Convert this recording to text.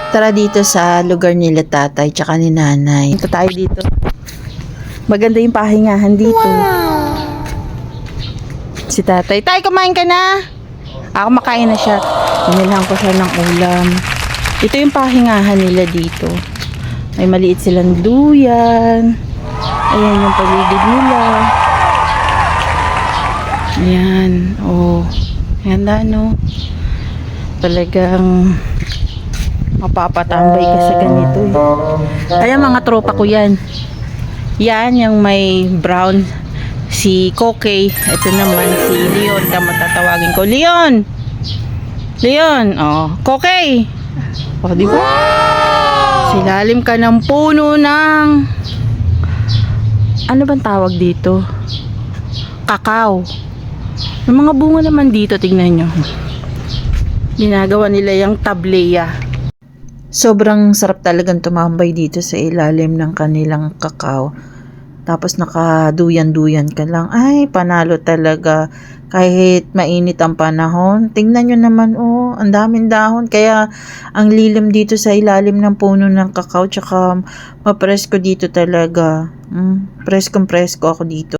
Tara dito sa lugar nila tatay tsaka ni nanay. Punta tayo dito. Maganda yung pahingahan dito. Si tatay. Tay, kumain ka na? Ako makain na siya. Binilhan ko siya ng ulam. Ito yung pahingahan nila dito. May maliit silang duyan. Ayan yung paligid nila. Ayan. Oh. Ganda, no? Talagang mapapatambay ka sa ganito eh. Kaya mga tropa ko yan. Yan yung may brown. Si Kokey. Ito naman si Leon. Matatawagin ko. Leon! Leon! Oh, Kokey! Oh, di ba? Silalim ka ng puno ng... Ano bang tawag dito? Kakao. Yung mga bunga naman dito, tingnan nyo. Ginagawa nila yung tableya. Sobrang sarap talagang tumambay dito sa ilalim ng kanilang kakao. Tapos nakaduyan-duyan ka lang. Ay, panalo talaga. Kahit mainit ang panahon. Tingnan nyo naman, oh. Ang daming dahon. Kaya, ang lilim dito sa ilalim ng puno ng kakao. Tsaka, mapresko dito talaga. Preskong-presko ako dito.